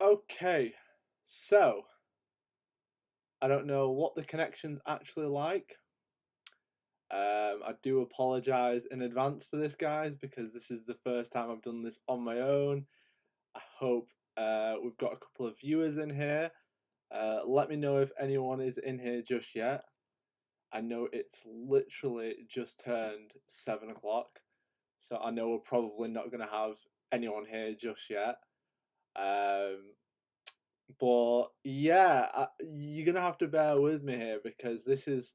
Okay, so I don't know what the connection's actually like. I do apologize in advance for this, guys, because this is the first time I've done this on my own. I hope we've got a couple of viewers in here. Let me know if anyone is in here just yet. I know it's literally just turned 7 o'clock, so I know we're probably not going to have anyone here just yet. Um, But yeah, you're gonna have to bear with me here because this is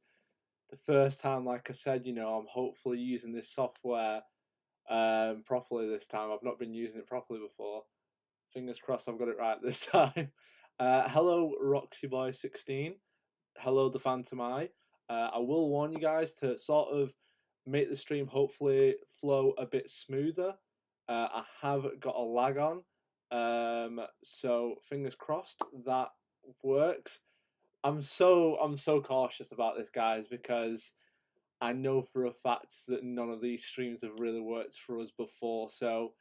the first time, like I said, I'm hopefully using this software properly this time. I've not been using it properly before. Fingers crossed I've got it right this time. Hello, Roxy Boy 16. Hello, the Phantom Eye. I will warn you guys to sort of make the stream hopefully flow a bit smoother. I have got a lag on, so fingers crossed that works. I'm so cautious about this, guys, because I know for a fact that none of these streams have really worked for us before. So,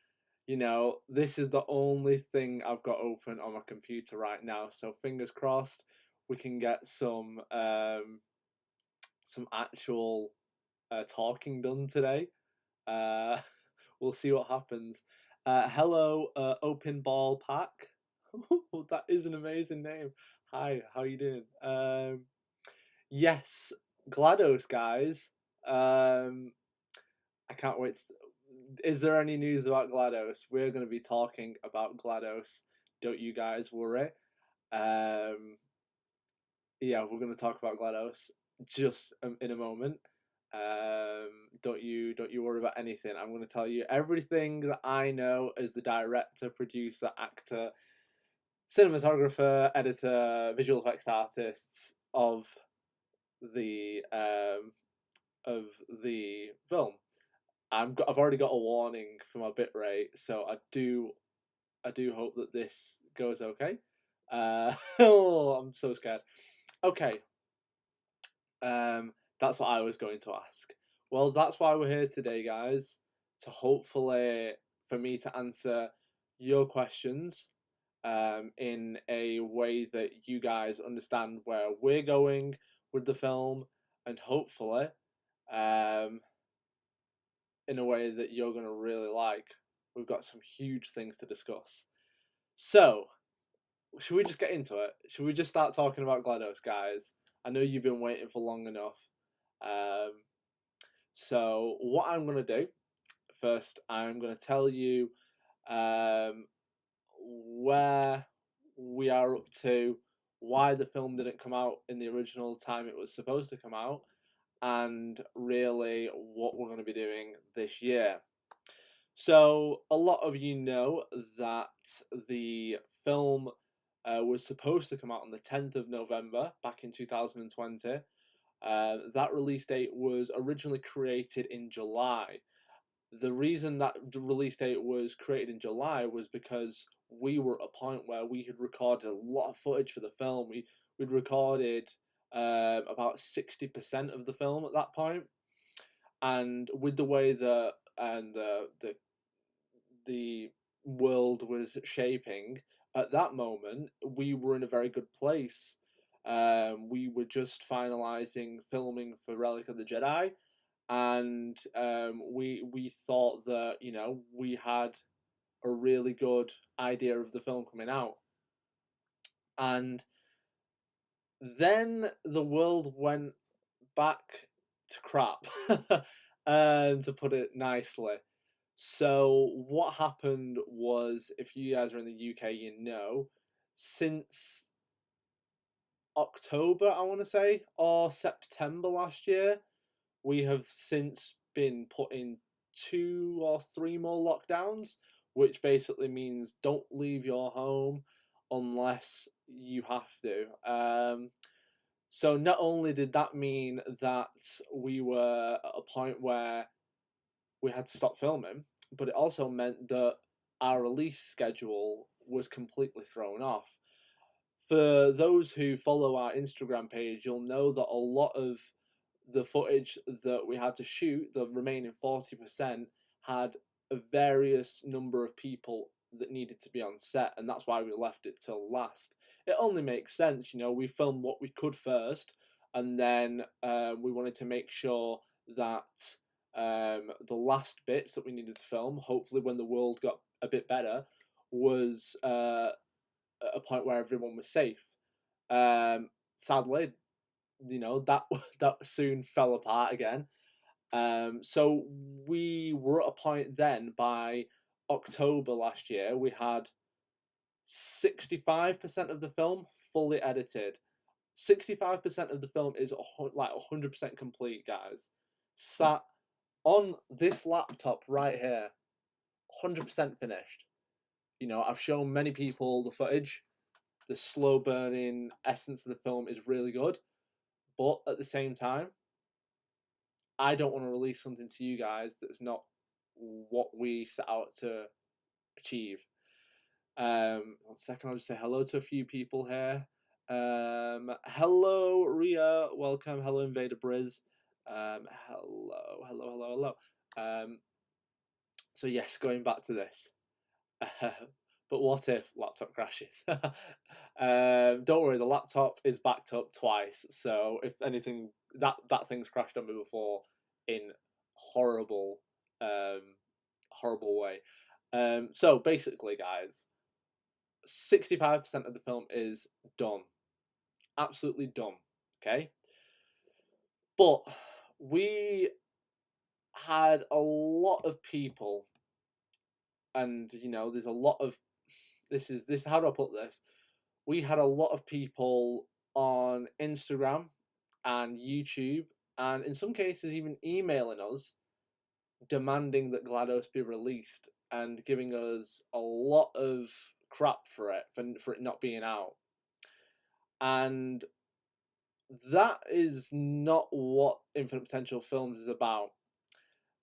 this is the only thing I've got open on my computer right now. So fingers crossed we can get some actual talking done today. Uh, we'll see what happens. Hello, Open Ball Pack. That is an amazing name. Hi, how you doing? Yes, GLaDOS, guys. I can't wait. Is there any news about GLaDOS? We're going to be talking about GLaDOS. Don't you guys worry. Um, yeah, we're going to talk about GLaDOS just in a moment. Don't you worry about anything. I'm going to tell you everything that I know as the director, producer, actor, cinematographer, editor, visual effects artists the um, of the film. I've already got a warning for my bitrate, so I do hope that this goes okay. Oh, I'm so scared. Okay, that's what I was going to ask. Well, that's why we're here today, guys, to hopefully for me to answer your questions in a way that you guys understand where we're going with the film, and hopefully um, in a way that you're going to really like. We've got some huge things to discuss. So, should we just get into it? Should we just start talking about GLaDOS, guys? I know you've been waiting for long enough. Um, so, what I'm going to do first, I'm going to tell you um, where we are up to, why the film didn't come out in the original time it was supposed to come out, and really what we're going to be doing this year. So, a lot of you know that the film was supposed to come out on the 10th of November back in 2020. That release date was originally created in July. The reason that the release date was created in July was because we were at a point where we had recorded a lot of footage for the film. We'd recorded about 60% of the film at that point, and with the way that and the world was shaping at that moment, we were in a very good place. We were just finalizing filming for Relic of the Jedi, and we thought that we had a really good idea of the film coming out, and then the world went back to crap, to put it nicely. So what happened was, if you guys are in the UK, since October, I want to say, or September last year, we have since been put in 2 or 3 more lockdowns, which basically means don't leave your home unless you have to. So not only did that mean that we were at a point where we had to stop filming, but it also meant that our release schedule was completely thrown off. For those who follow our Instagram page, you'll know that a lot of the footage that we had to shoot, the remaining 40%, had a various number of people that needed to be on set, and that's why we left it till last. It only makes sense, you know. We filmed what we could first, and then we wanted to make sure that the last bits that we needed to film, hopefully when the world got a bit better, was at a point where everyone was safe. Sadly, you know, that that soon fell apart again. So we were at a point then by October last year, we had 65% of the film fully edited. 65% of the film is like 100% complete, guys. Sat on this laptop right here, 100% finished. You know, I've shown many people the footage. The slow burning essence of the film is really good, but at the same time, I don't want to release something to you guys that's not what we set out to achieve. 1 second, I'll just say hello to a few people here. Hello, Ria. Welcome. Hello, Invader Briz. Hello. So yes, going back to this. But what if laptop crashes? Don't worry, the laptop is backed up twice. So if anything, that thing's crashed on me before in horrible, horrible way. So basically, guys, 65% of the film is done, absolutely done. Okay, but we had a lot of people, and you know, there's a lot of this. How do I put this? We had a lot of people on Instagram and YouTube, and in some cases even emailing us, demanding that GLaDOS be released and giving us a lot of crap for it not being out. And that is not what Infinite Potential Films is about.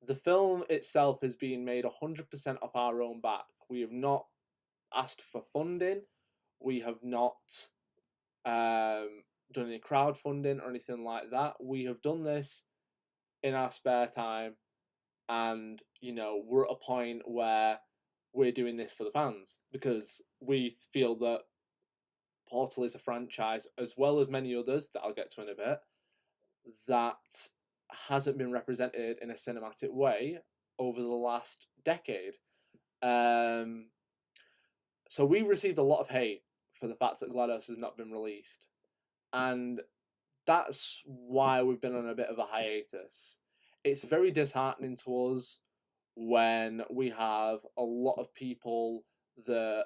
The film itself is being made 100% off our own back. We have not asked for funding. We have not done any crowdfunding or anything like that. We have done this in our spare time, and you know, we're at a point where we're doing this for the fans because we feel that Portal is a franchise, as well as many others that I'll get to in a bit, that hasn't been represented in a cinematic way over the last decade. So we've received a lot of hate for the fact that GLaDOS has not been released, and that's why we've been on a bit of a hiatus. It's very disheartening to us when we have a lot of people that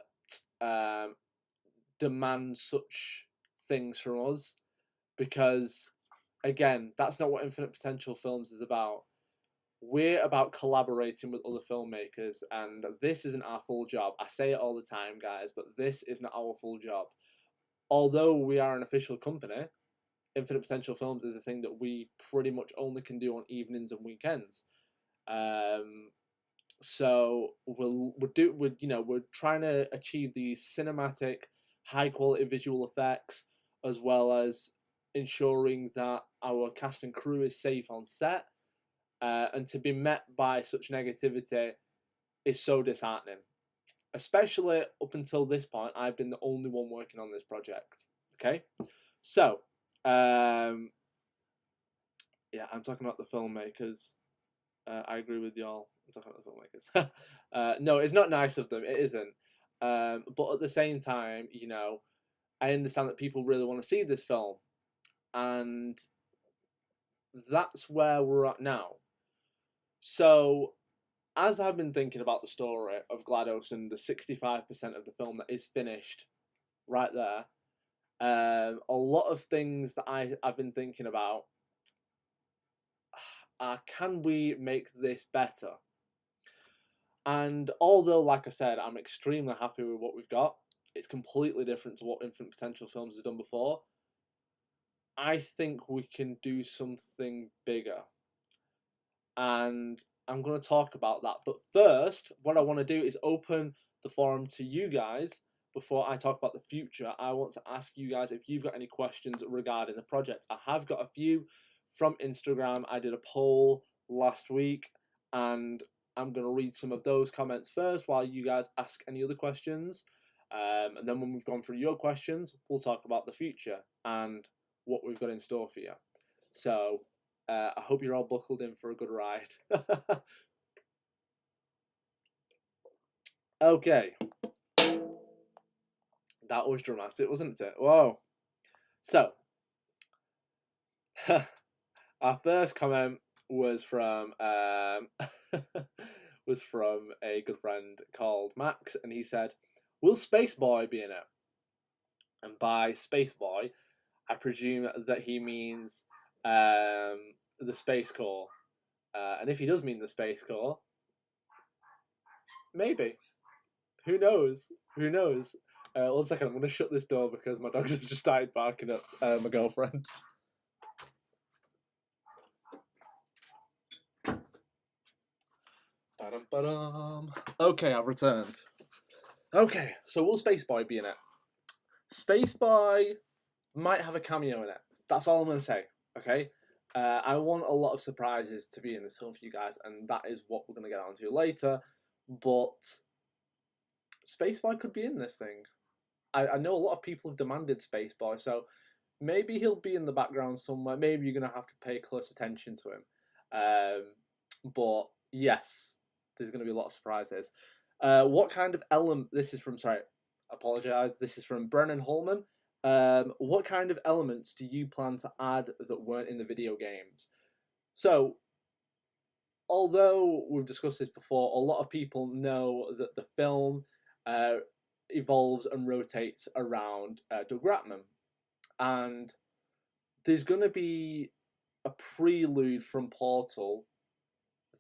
demand such things from us, because again, that's not what Infinite Potential Films is about. We're about collaborating with other filmmakers, and this isn't our full job. I say it all the time, guys, but this is not our full job. Although we are an official company, Infinite Potential Films is a thing that we pretty much only can do on evenings and weekends. So we're trying to achieve these cinematic, high quality visual effects, as well as ensuring that our cast and crew is safe on set. And to be met by such negativity is so disheartening. Especially up until this point, I've been the only one working on this project. Okay, so yeah, I'm talking about the filmmakers. I agree with y'all. I'm talking about the filmmakers. No, it's not nice of them. It isn't. But at the same time, you know, I understand that people really want to see this film, and that's where we're at now. So, as I've been thinking about the story of GLaDOS and the 65% of the film that is finished right there, a lot of things that I've been thinking about are, can we make this better? And although, like I said, I'm extremely happy with what we've got, it's completely different to what Infinite Potential Films has done before. I think we can do something bigger. And I'm going to talk about that. But first, what I want to do is open the forum to you guys. Before I talk about the future, I want to ask you guys if you've got any questions regarding the project. I have got a few from Instagram. I did a poll last week, and I'm going to read some of those comments first while you guys ask any other questions. And then when we've gone through your questions, we'll talk about the future and what we've got in store for you. So I hope you're all buckled in for a good ride. Okay. That was dramatic, wasn't it? Whoa. So, our first comment was from was from a good friend called Max, and he said, "Will Space Boy be in it?" And by Space Boy, I presume that he means the Space Corps. And if he does mean the Space Corps, maybe. Who knows? Who knows? 1 second, I'm going to shut this door because my dogs have just started barking at my girlfriend. Okay, I've returned. Okay, so will Space Boy be in it? Space Boy might have a cameo in it. That's all I'm going to say, okay? I want a lot of surprises to be in this film for you guys, and that is what we're going to get onto later. But Space Boy could be in this thing. I know a lot of people have demanded Space Boy, so maybe he'll be in the background somewhere. Maybe you're going to have to pay close attention to him. But yes, there's going to be a lot of surprises. What kind of element... This is from... Sorry, apologise. This is from Brennan Holman. What kind of elements do you plan to add that weren't in the video games? So, although we've discussed this before, a lot of people know that the film evolves and rotates around Doug Ratman. And there's going to be a prelude from Portal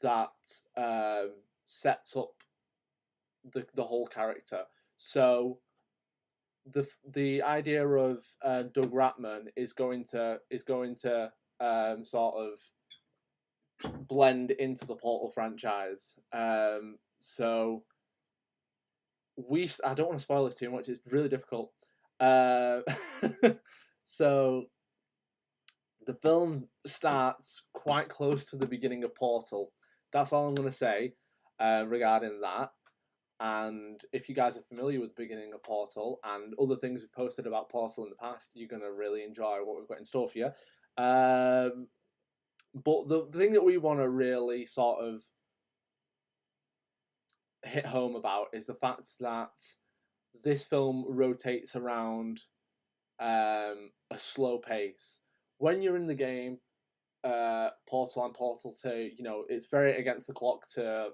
that sets up the whole character. So the idea of Doug Ratman is going to sort of blend into the Portal franchise. So I don't want to spoil this too much. It's really difficult. So the film starts quite close to the beginning of Portal. That's all I'm going to say regarding that. And if you guys are familiar with the beginning of Portal and other things we've posted about Portal in the past, you're going to really enjoy what we've got in store for you. But the thing that we want to really sort of hit home about is the fact that this film rotates around a slow pace. When you're in the game, Portal and Portal 2, it's very against the clock to,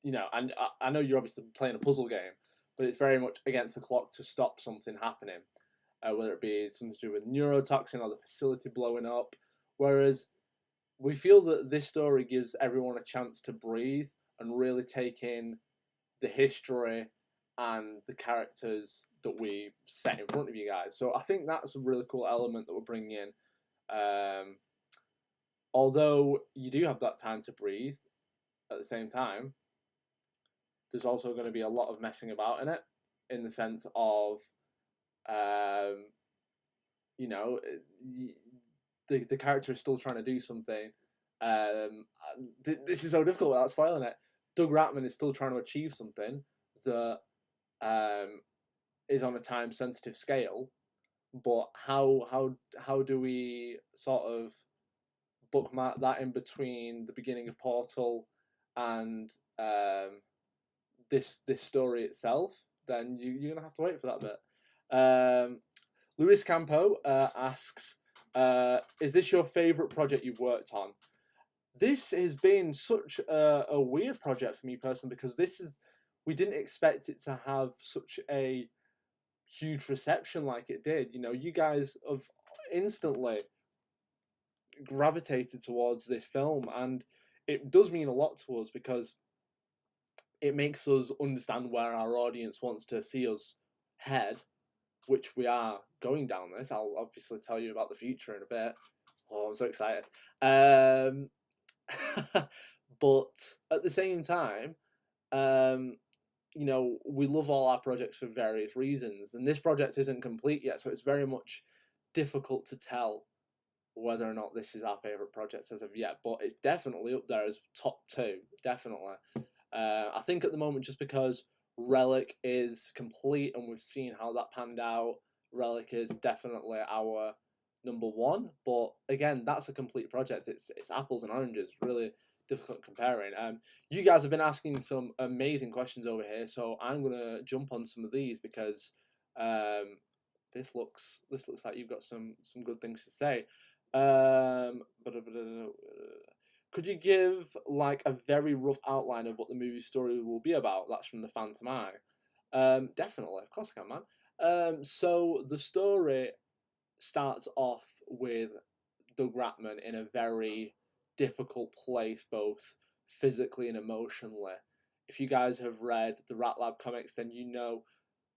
and I know you're obviously playing a puzzle game, but it's very much against the clock to stop something happening, whether it be something to do with neurotoxin or the facility blowing up. Whereas we feel that this story gives everyone a chance to breathe and really take in the history and the characters that we set in front of you guys. So I think that's a really cool element that we're bringing in. Although you do have that time to breathe, at the same time, there's also going to be a lot of messing about in it, in the sense of, the character is still trying to do something. This is so difficult without spoiling it. Doug Ratman is still trying to achieve something that is on a time-sensitive scale, but how do we sort of bookmark that in between the beginning of Portal and this story itself? Then you're gonna have to wait for that bit. Luis Campo asks, is this your favourite project you've worked on? This has been such a weird project for me personally, because we didn't expect it to have such a huge reception like it did. You guys have instantly gravitated towards this film, and it does mean a lot to us because it makes us understand where our audience wants to see us head, which we are going down this. I'll obviously tell you about the future in a bit. Oh, I'm so excited. But at the same time, we love all our projects for various reasons, and this project isn't complete yet, so it's very much difficult to tell whether or not this is our favorite project as of yet, but it's definitely up there as top 2, definitely. I think at the moment, just because Relic is complete and we've seen how that panned out, Relic is definitely our number 1. But again, that's a complete project. It's apples and oranges, really difficult comparing. You guys have been asking some amazing questions over here, so I'm gonna jump on some of these because this looks like you've got some good things to say. Could you give like a very rough outline of what the movie story will be about? That's from the Phantom Eye. Definitely, of course I can, man. So the story starts off with Doug Ratman in a very difficult place, both physically and emotionally. If you guys have read the Rat Lab comics, then you know,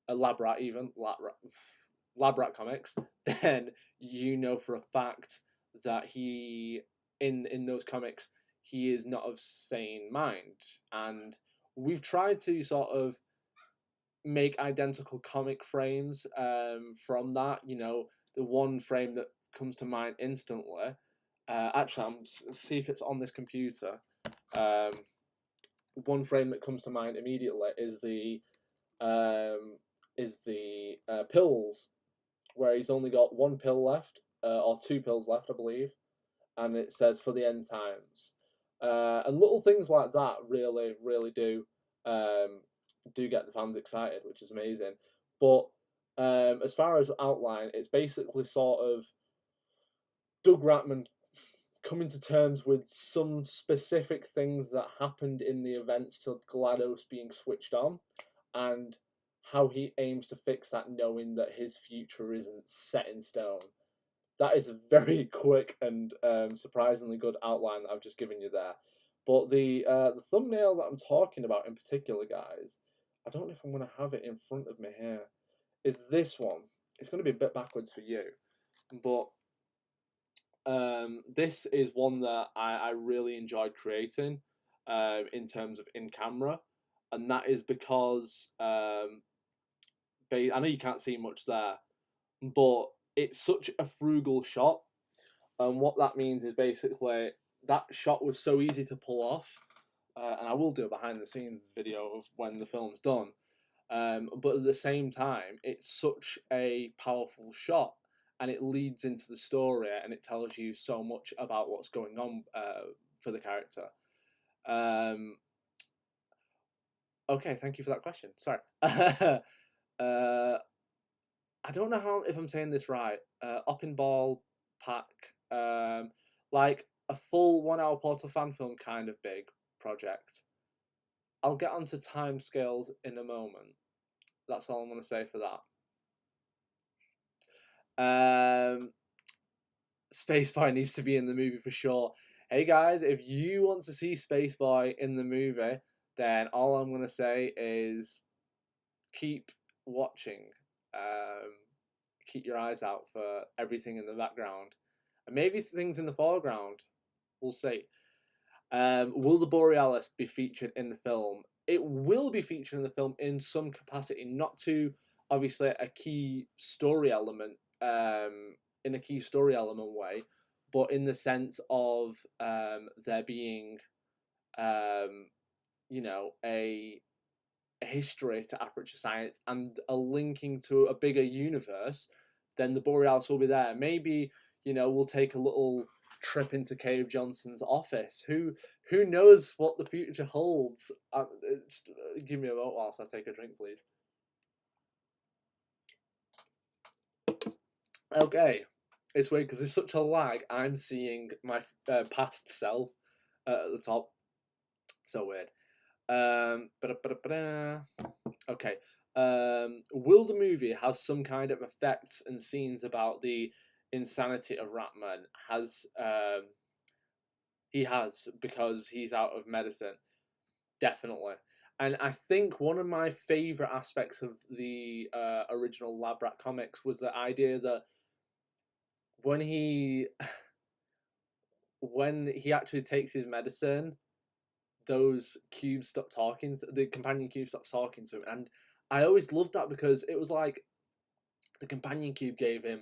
Lab Rat even, Lab Rat comics, then you know for a fact that he, in those comics, he is not of sane mind. And we've tried to sort of make identical comic frames from that. You know, the one frame that comes to mind instantly. Actually, see if it's on this computer. One frame that comes to mind immediately is the pills, where he's only got one pill left, or 2 pills left, I believe, and it says for the end times. And little things like that really, really do get the fans excited, which is amazing. But as far as outline, it's basically sort of Doug Ratman coming to terms with some specific things that happened in the events to GLaDOS being switched on, and how he aims to fix that, knowing that his future isn't set in stone. That is a very quick and surprisingly good outline that I've just given you there. But the thumbnail that I'm talking about in particular, guys, I don't know if I'm going to have it in front of me here, is this one. It's going to be a bit backwards for you, but this is one that I really enjoyed creating in terms of in camera, and that is because I know you can't see much there, but it's such a frugal shot, and what that means is basically that shot was so easy to pull off, and I will do a behind the scenes video of when the film's done. But at the same time, it's such a powerful shot, and it leads into the story, and it tells you so much about what's going on for the character. Okay, thank you for that question. Sorry. I don't know if I'm saying this right. Oppinball Pack, like a full 1 hour Portal fan film kind of big project. I'll get onto timescales in a moment. That's all I'm going to say for that. Spaceboy needs to be in the movie for sure. Hey guys, if you want to see Spaceboy in the movie, then all I'm going to say is keep watching. Keep your eyes out for everything in the background, and maybe things in the foreground. We'll see. Will the Borealis be featured in the film? It will be featured in the film in some capacity, not to obviously a key story element, in a key story element way, but in the sense of there being, you know, a history to Aperture Science and a linking to a bigger universe, then the Borealis will be there. Maybe, you know, we'll take a little trip into Cave Johnson's office. Who knows what the future holds? Give me a moment whilst I take a drink, please. Okay, it's weird because there's such a lag. I'm seeing my past self at the top. So weird. Okay. Will the movie have some kind of effects and scenes about the insanity of Ratman? He has, because he's out of medicine. Definitely. And I think one of my favorite aspects of the original Lab Rat comics was the idea that when he actually takes his medicine, those cubes stop talking. The companion cube stops talking to him, and I always loved that because it was like the companion cube gave him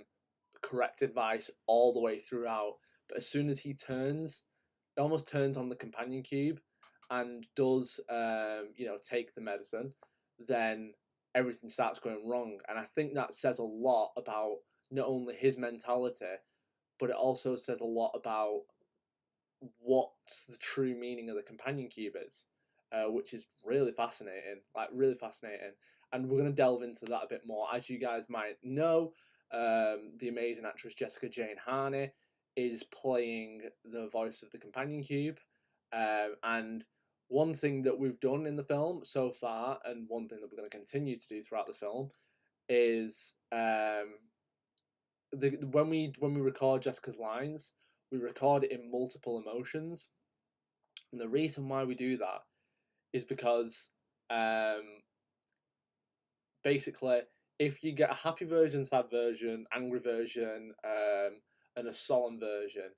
correct advice all the way throughout. But as soon as he turns, it almost turns on the companion cube and does, take the medicine, then everything starts going wrong. And I think that says a lot about not only his mentality, but it also says a lot about what's the true meaning of the companion cube is, which is really fascinating, like really fascinating. And we're going to delve into that a bit more. As you guys might know, the amazing actress Jessica Jane Harney is playing the voice of the companion cube. And one thing that we've done in the film so far, and one thing that we're going to continue to do throughout the film, is when we record Jessica's lines, we record it in multiple emotions. And the reason why we do that is because basically, if you get a happy version, sad version, angry version, and a solemn version,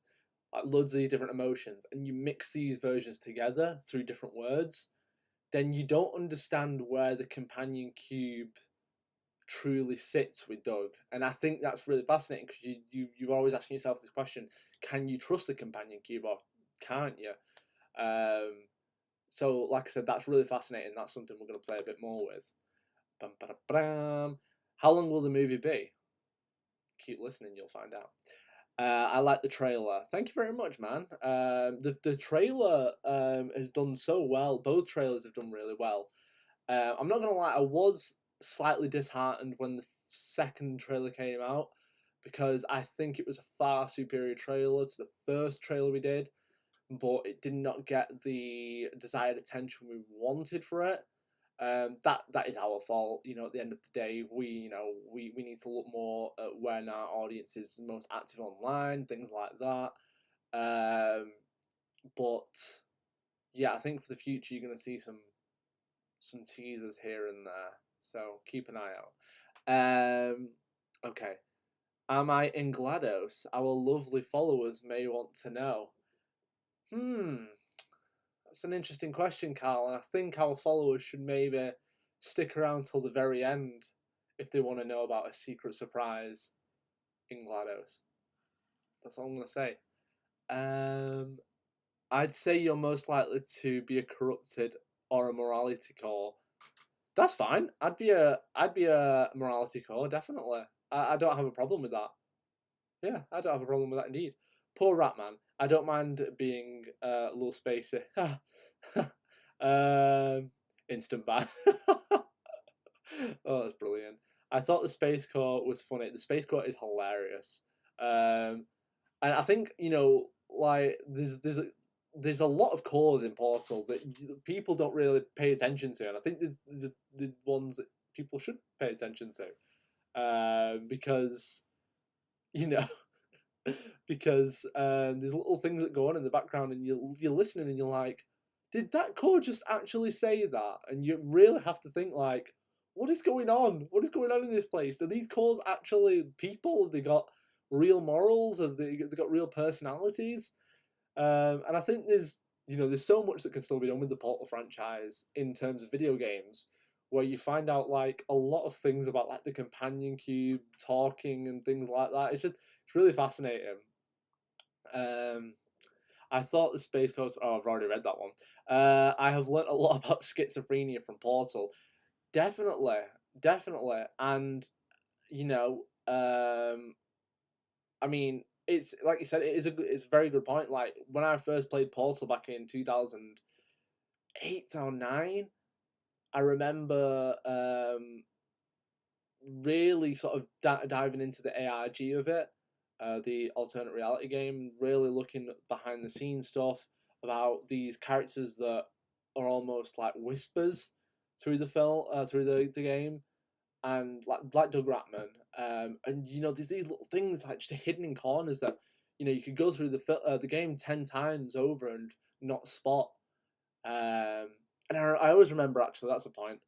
like loads of these different emotions, and you mix these versions together through different words, then you don't understand where the companion cube truly sits with Doug. And I think that's really fascinating because you're always asking yourself this question: can you trust the companion cube or can't you? So, like I said, that's really fascinating. That's something we're going to play a bit more with. Bum, ba, da, bam. How long will the movie be? Keep listening, you'll find out. I like the trailer. Thank you very much, man. The trailer has done so well. Both trailers have done really well. I'm not gonna lie, I was slightly disheartened when the second trailer came out because I think it was a far superior trailer to the first trailer we did, but it did not get the desired attention we wanted for it. That is our fault. At the end of the day, we need to look more at when our audience is most active online, things like that. But yeah, I think for the future you're going to see some teasers here and there. So keep an eye out. Okay. Am I in GLaDOS? Our lovely followers may want to know. That's an interesting question, Carl, and I think our followers should maybe stick around till the very end if they want to know about a secret surprise in GLaDOS. That's all I'm going to say. I'd say you're most likely to be a corrupted or a morality core. That's fine. I'd be a morality core, definitely. I don't have a problem with that. Yeah, I don't have a problem with that indeed. Poor Ratman. I don't mind being a little spacey. Instant ban. Oh, that's brilliant. I thought the Space Corps was funny. The Space Corps is hilarious. And I think, like there's a lot of cores in Portal that people don't really pay attention to, and I think the ones that people should pay attention to, because you know because there's little things that go on in the background, and you're listening, and you're like, did that core just actually say that? And you really have to think like, what is going on? What is going on in this place? Are these cores actually people? Have they got real morals? Have they got real personalities? And I think there's so much that can still be done with the Portal franchise in terms of video games, where you find out like a lot of things about like the companion cube talking and things like that. It's really fascinating. I thought the Space Coast. Oh, I've already read that one. I have learnt a lot about schizophrenia from Portal. Definitely, definitely, and you know, I mean, it's like you said, it's a very good point. Like when I first played Portal back in 2008 or 9, I remember really sort of diving into the ARG of it, the alternate reality game, really looking at behind the scenes stuff about these characters that are almost like whispers through the film, through the game, and like Doug Ratman, and there's these little things like just hidden in corners that you could go through the game 10 times over and not spot. And I always remember, actually, that's a point.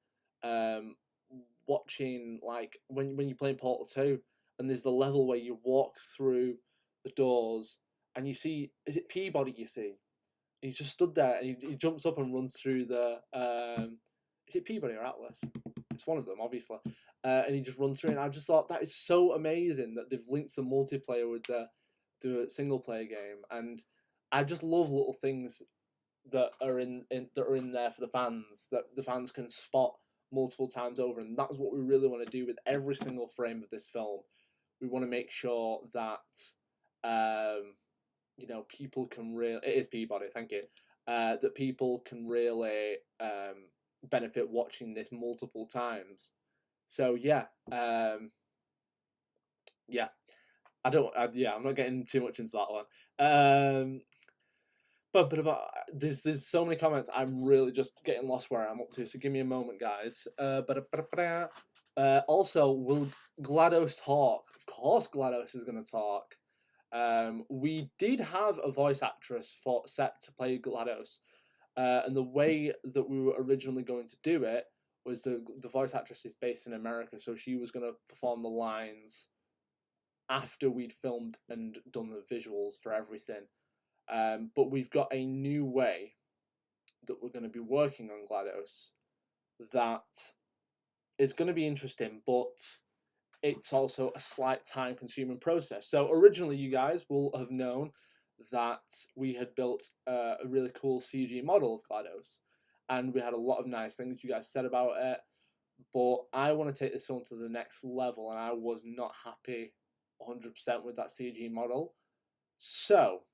Watching like when you play Portal 2, and there's the level where you walk through the doors and you see, is it Peabody you see? And he just stood there and he jumps up and runs through the is it Peabody or Atlas? It's one of them, obviously. and he just runs through. And I just thought that is so amazing that they've linked the multiplayer with the single player game, and I just love little things that are in there for the fans, that the fans can spot multiple times over, and that's what we really want to do with every single frame of this film. We want to make sure that people can really, it is Peabody, thank you, that people can really benefit watching this multiple times. So yeah, yeah, I'm not getting too much into that one. But there's so many comments. I'm really just getting lost where I'm up to. So give me a moment, guys. Also, will GLaDOS talk? Of course, GLaDOS is going to talk. We did have a voice actress set to play GLaDOS, and the way that we were originally going to do it was the voice actress is based in America, so she was going to perform the lines after we'd filmed and done the visuals for everything. But we've got a new way that we're going to be working on GLaDOS that is going to be interesting, but it's also a slight time-consuming process. So originally, you guys will have known that we had built a really cool CG model of GLaDOS, and we had a lot of nice things you guys said about it. But I want to take this film to the next level, and I was not happy 100% with that CG model. So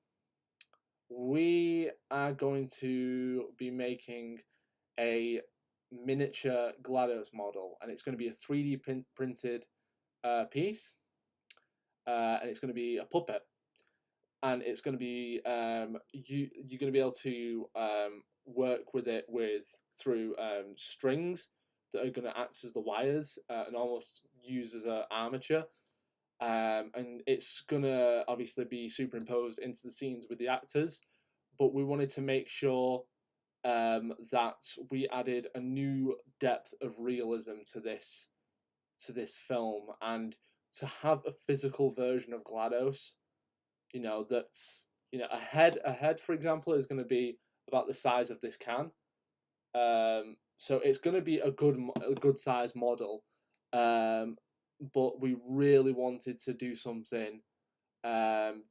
we are going to be making a miniature GLaDOS model, and it's going to be a 3D printed piece, and it's going to be a puppet, and it's going to be you're going to be able to work with it through strings that are going to act as the wires and almost use as an armature. And it's gonna obviously be superimposed into the scenes with the actors, but we wanted to make sure that we added a new depth of realism to this film, and to have a physical version of GLaDOS, that's a head, for example, is going to be about the size of this can. So it's going to be a good size model. But we really wanted to do something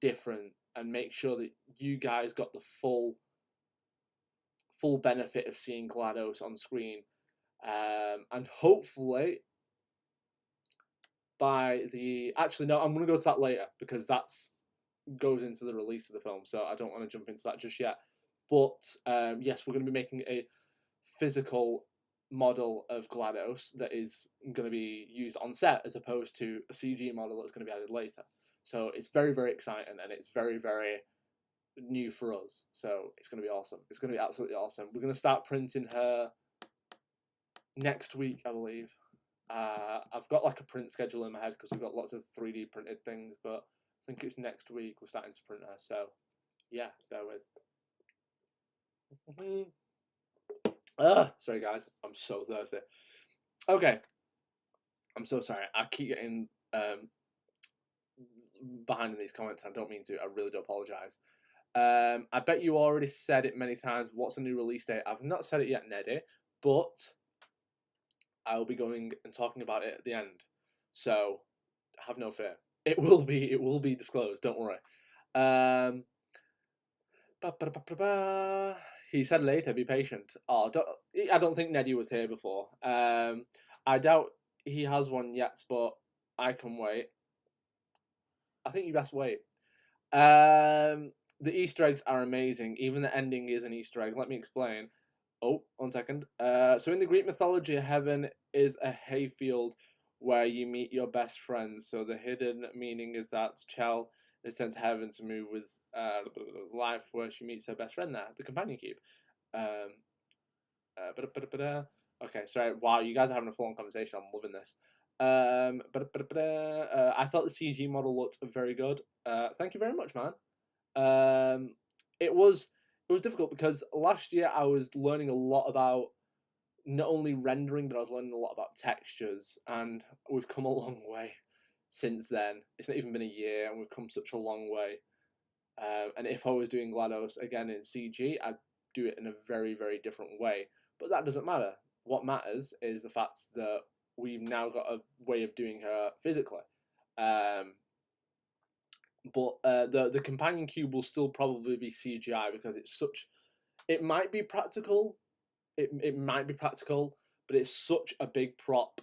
different and make sure that you guys got the full benefit of seeing GLaDOS on screen, and hopefully actually no, I'm going to go to that later because that's goes into the release of the film, so I don't want to jump into that just yet. But yes, we're going to be making a physical model of GLaDOS that is going to be used on set as opposed to a CG model that's going to be added later. So it's very, very exciting, and it's very, very new for us. So it's going to be awesome. It's going to be absolutely awesome. We're going to start printing her next week, I believe. I've got like a print schedule in my head because we've got lots of 3D printed things, but I think it's next week we're starting to print her. So yeah, bear with. Sorry guys, I'm so thirsty. Okay, I'm so sorry. I keep getting behind in these comments. I don't mean to. I really do apologise. I bet you already said it many times. What's the new release date? I've not said it yet, Neddy, but I'll be going and talking about it at the end. So have no fear. It will be disclosed. Don't worry. He said later, be patient. Oh, I don't think Neddy was here before. I doubt he has one yet, but I can wait. I think you best wait. The Easter eggs are amazing. Even the ending is an Easter egg. Let me explain. Oh, 1 second. So in the Greek mythology, heaven is a hayfield where you meet your best friends. So the hidden meaning is that Chell is sent to heaven to move with life, where she meets her best friend there, the companion cube. Okay, sorry. Wow, you guys are having a full-on conversation. I'm loving this. I thought the CG model looked very good. Thank you very much, man. It was difficult because last year I was learning a lot about not only rendering, but I was learning a lot about textures, and we've come a long way since then. It's not even been a year, and we've come such a long way. And if I was doing GLaDOS again in CG, I'd do it in a very, very different way. But that doesn't matter. What matters is the fact that we've now got a way of doing her physically. But the companion cube will still probably be CGI because it's such. It might be practical. It might be practical, but it's such a big prop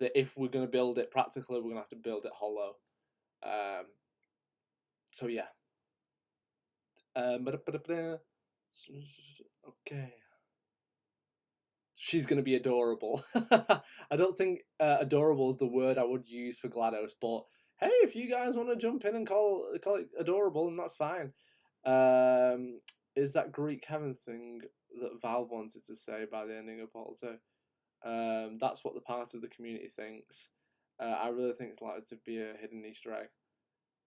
that if we're going to build it practically, we're going to have to build it hollow. So yeah. Okay. She's going to be adorable. I don't think adorable is the word I would use for GLaDOS, but hey, if you guys want to jump in and call it adorable, then that's fine. Is that Greek heaven thing that Valve wanted to say by the ending of Portal 2? That's what the part of the community thinks. I really think it's likely to be a hidden Easter egg.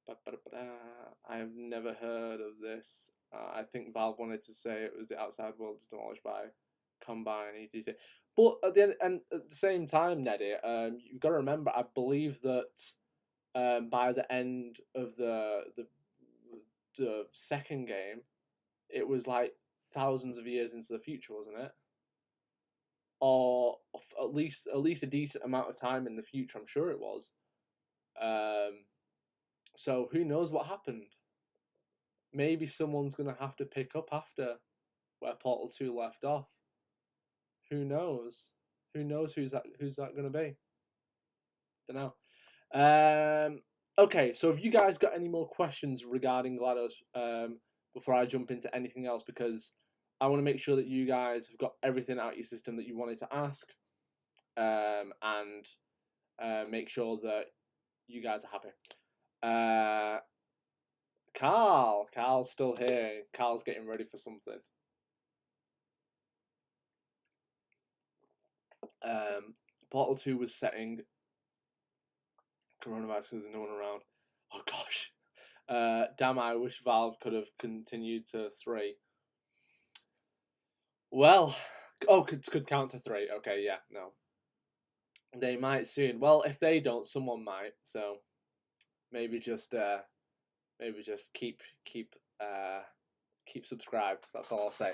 I have never heard of this. I think Valve wanted to say it was the outside world demolished by Combine etc. But at the end, and at the same time, Neddy, you've got to remember. I believe that by the end of the second game, it was like thousands of years into the future, wasn't it? Or at least a decent amount of time in the future. I'm sure it was. So who knows what happened? Maybe someone's gonna have to pick up after where Portal 2 left off. Who knows? Who knows who's that gonna be? Don't know. Okay, so if you guys got any more questions regarding GLaDOS before I jump into anything else, because I want to make sure that you guys have got everything out of your system that you wanted to ask, and make sure that you guys are happy. Carl's still here. Carl's getting ready for something. Portal 2 was setting coronavirus because there's no one around. Oh gosh. Damn, I wish Valve could have continued to 3. Well, could count to 3. Okay, yeah, no. They might soon. Well, if they don't, someone might. So maybe just keep subscribed. That's all I'll say.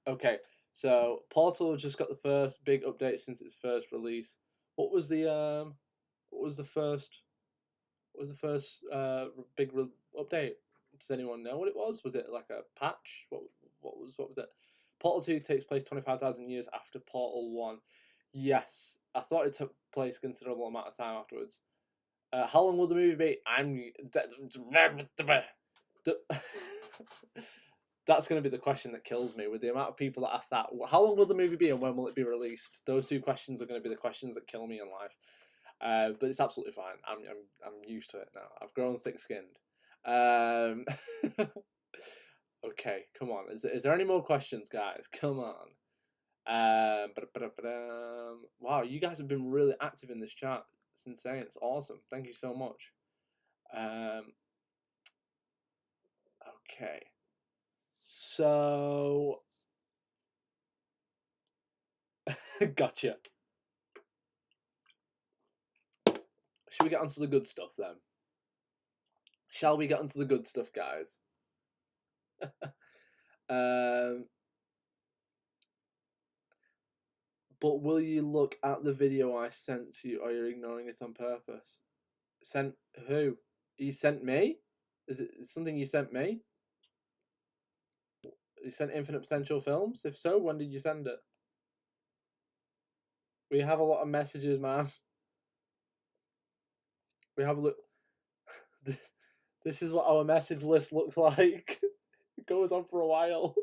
Okay, so Portal just got the first big update since its first release. What was the first big update? Does anyone know what it was? Was it like a patch? What was it? Portal 2 takes place 25,000 years after Portal 1. Yes, I thought it took place a considerable amount of time afterwards. How long will the movie be? That's going to be the question that kills me, with the amount of people that ask that. How long will the movie be and when will it be released? Those two questions are going to be the questions that kill me in life. But it's absolutely fine. I'm used to it now. I've grown thick-skinned. Okay, come on. Is there any more questions, guys? Come on. Wow, you guys have been really active in this chat. It's insane. It's awesome. Thank you so much. Okay. So, gotcha. Should we get onto the good stuff then? Shall we get onto the good stuff, guys? But will you look at the video I sent to you, or you're ignoring it on purpose? Sent who? You sent me? Is it something you sent me? You sent Infinite Potential Films? If so, when did you send it? We have a lot of messages, man. We have a look. This is what our message list looks like. It goes on for a while.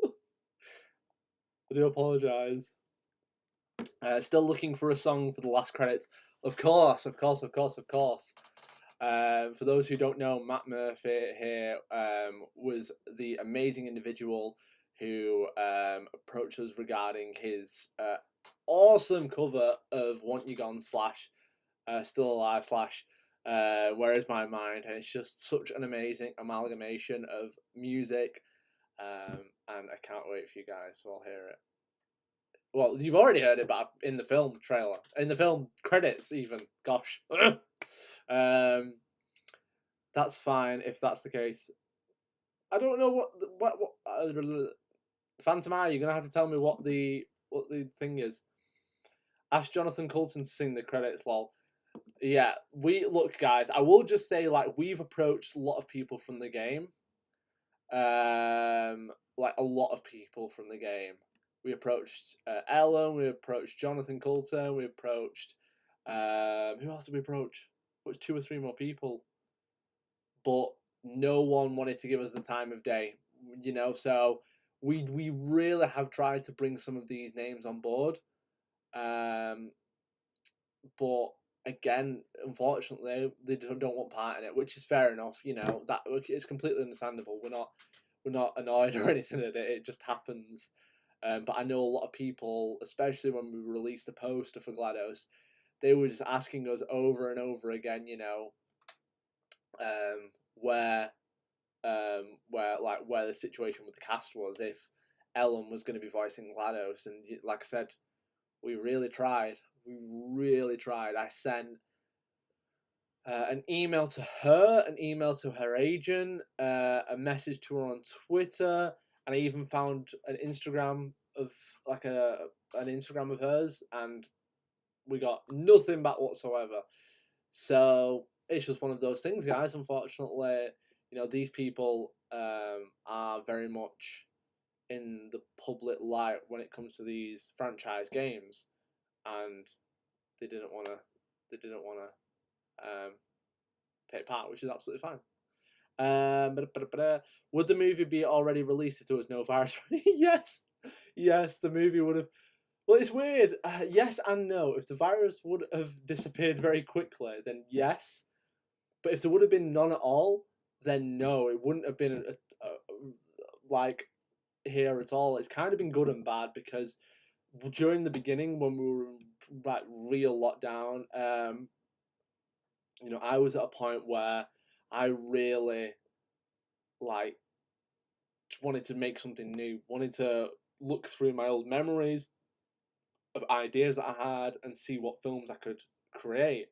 I do apologise. Still looking for a song for the last credits. Of course. For those who don't know, Matt Murphy here was the amazing individual who approached us regarding his awesome cover of Want You Gone / Still Alive / Where Is My Mind, and it's just such an amazing amalgamation of music, and I can't wait for you guys to all hear it. Well, you've already heard it, but in the film trailer, in the film credits, even. Gosh, that's fine if that's the case. I don't know what Phantom Eye. You're gonna have to tell me what the thing is. Ask Jonathan Coulton to sing the credits, lol. Yeah, look, guys. I will just say, like, we've approached a lot of people from the game. Like a lot of people from the game. We approached Ellen. We approached Jonathan Coulton. We approached who else did we approach? Which 2 or 3 more people? But no one wanted to give us the time of day. You know, so we really have tried to bring some of these names on board. But again, unfortunately, they don't want part in it, which is fair enough. You know, that it's completely understandable. We're not annoyed or anything at it. It just happens. But I know a lot of people, especially when we released a poster for GLaDOS, they were just asking us over and over again. You know, where where the situation with the cast was, if Ellen was going to be voicing GLaDOS, and like I said, we really tried. We really tried. I sent an email to her, an email to her agent, a message to her on Twitter, and I even found an Instagram of an Instagram of hers, and we got nothing back whatsoever. So it's just one of those things, guys. Unfortunately, you know, these people are very much in the public light when it comes to these franchise games, and they didn't want to take part, which is absolutely fine. Would the movie be already released if there was no virus? Yes, yes, the movie would have. Well, it's weird. Yes and no. If the virus would have disappeared very quickly, then yes. But if there would have been none at all, then no. It wouldn't have been like here at all. It's kind of been good and bad because during the beginning when we were like real lockdown, you know, I was at a point where I really like wanted to make something new, wanted to look through my old memories of ideas that I had and see what films I could create.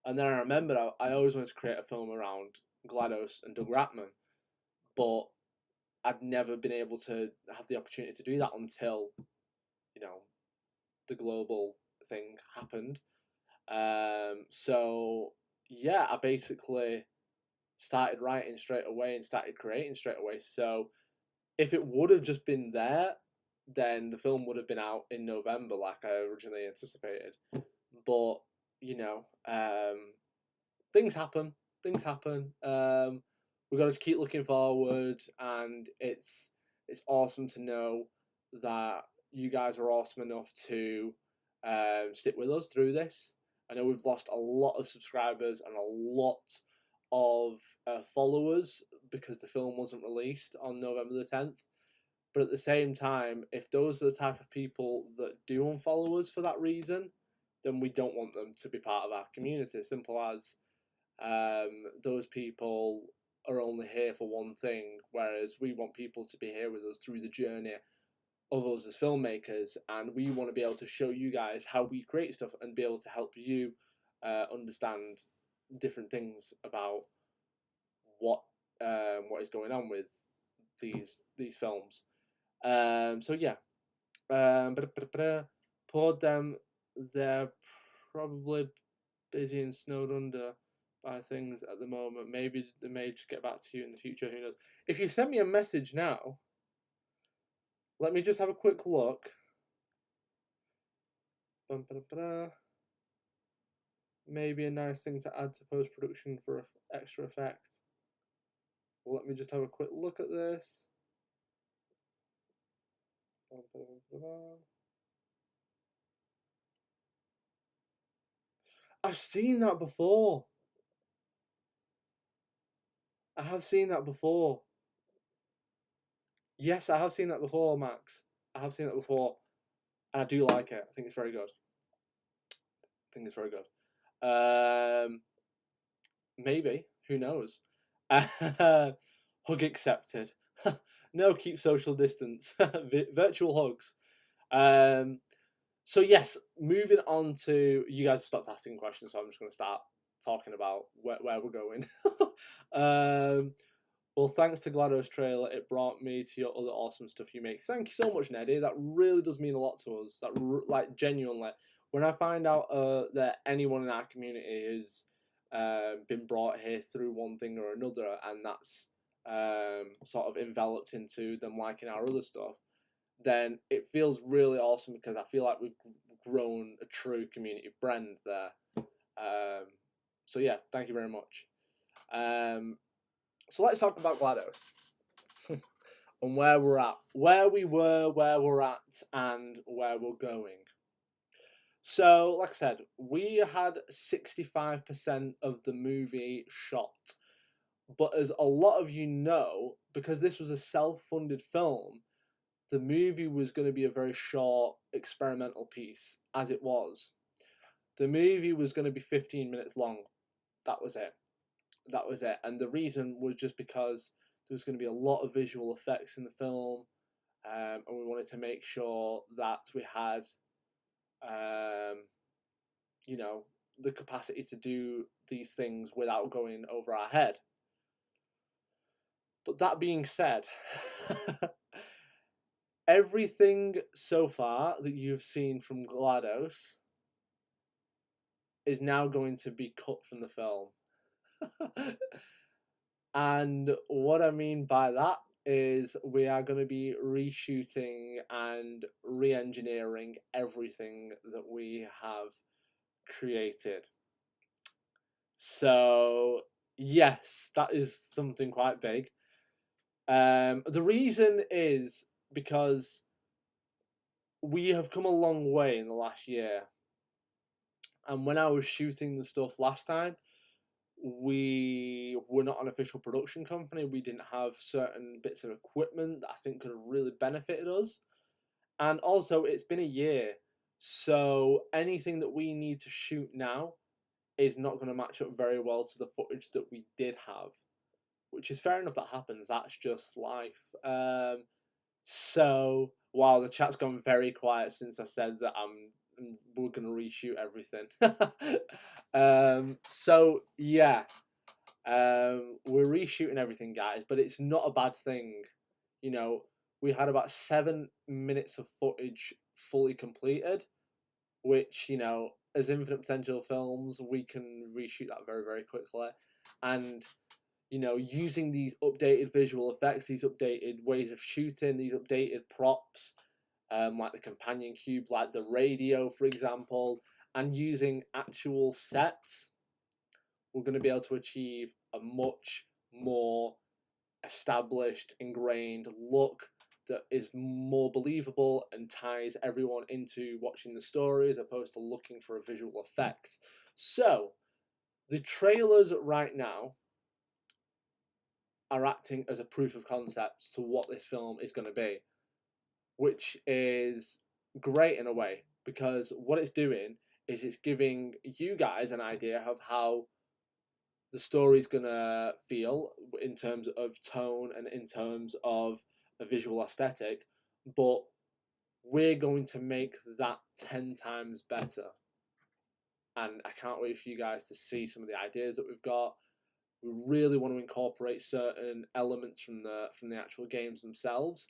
And then I remembered I always wanted to create a film around GLaDOS and Doug Ratman, but I'd never been able to have the opportunity to do that until, you know, the global thing happened. So yeah, I basically started writing straight away and started creating straight away. So if it would have just been there, then the film would have been out in November like I originally anticipated. But you know, things happen. Things happen. We've got to keep looking forward, and it's awesome to know that you guys are awesome enough to stick with us through this. I know we've lost a lot of subscribers and a lot of followers because the film wasn't released on November the 10th. But at the same time, if those are the type of people that do unfollow us for that reason, then we don't want them to be part of our community. Simple as those people are only here for one thing, whereas we want people to be here with us through the journey of us as filmmakers, and we want to be able to show you guys how we create stuff and be able to help you understand different things about what is going on with these films. So yeah, poor them. They're probably busy and snowed under by things at the moment. Maybe they may just get back to you in the future. Who knows? If you send me a message now, let me just have a quick look. Maybe a nice thing to add to post production for extra effect. Well, let me just have a quick look at this. I've seen that before. I have seen that before. Yes, I have seen that before, Max. I have seen that before. And I do like it. I think it's very good. Maybe. Who knows? Hug accepted. No, keep social distance. Virtual hugs. So yes, moving on to you guys have stopped asking questions, so I'm just going to start talking about where we're going. Well, thanks to GLaDOS trailer, it brought me to your other awesome stuff you make. Thank you so much, Neddy. That really does mean a lot to us. That like genuinely, when I find out that anyone in our community has been brought here through one thing or another, and that's sort of enveloped into them liking our other stuff, then it feels really awesome because I feel like we've grown a true community friend there. Um, so yeah, thank you very much. So let's talk about GLaDOS and where we're at, where we were, where we're at, and where we're going. So, like I said, we had 65% of the movie shot. But as a lot of you know, because this was a self-funded film, the movie was going to be a very short experimental piece, as it was. The movie was going to be 15 minutes long. That was it. That was it. And the reason was just because there was going to be a lot of visual effects in the film, and we wanted to make sure that we had, um, you know, the capacity to do these things without going over our head. But that being said, everything so far that you've seen from GLaDOS is now going to be cut from the film. And what I mean by that is we are going to be reshooting and re-engineering everything that we have created. So yes, that is something quite big. The reason is because we have come a long way in the last year. And when I was shooting the stuff last time, we were not an official production company. We didn't have certain bits of equipment that I think could have really benefited us. And also, it's been a year. So anything that we need to shoot now is not going to match up very well to the footage that we did have, which is fair enough. That happens. That's just life. So while the chat's gone very quiet since I said that we're gonna reshoot everything. So yeah, we're reshooting everything, guys, but it's not a bad thing. You know, we had about 7 minutes of footage fully completed, which, you know, as Infinite Potential Films, we can reshoot that very, very quickly. And, you know, using these updated visual effects, these updated ways of shooting, these updated props, like the companion cube, like the radio, for example, and using actual sets, we're going to be able to achieve a much more established, ingrained look that is more believable and ties everyone into watching the story as opposed to looking for a visual effect. So, the trailers right now are acting as a proof of concept to what this film is going to be, which is great in a way because what it's doing is it's giving you guys an idea of how the story's gonna feel in terms of tone and in terms of a visual aesthetic, but we're going to make that 10 times better. And I can't wait for you guys to see some of the ideas that we've got. We really want to incorporate certain elements from the actual games themselves.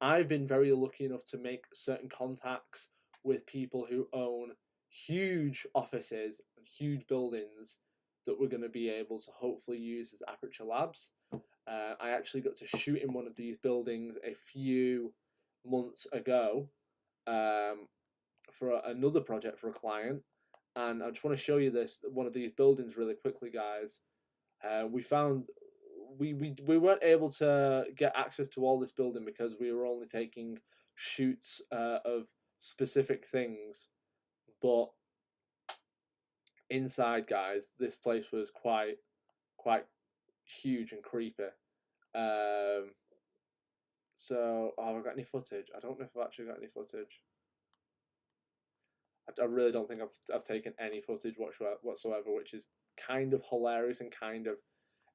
I've been very lucky enough to make certain contacts with people who own huge offices and huge buildings that we're going to be able to hopefully use as Aperture Labs. I actually got to shoot in one of these buildings a few months ago for another project for a client, and I just want to show you this one of these buildings really quickly, guys. We found we weren't able to get access to all this building because we were only taking shoots of specific things, but inside, guys, this place was quite huge and creepy. Um, so, have I got any footage? I don't know if I've actually got any footage. I really don't think I've taken any footage whatsoever, which is kind of hilarious and kind of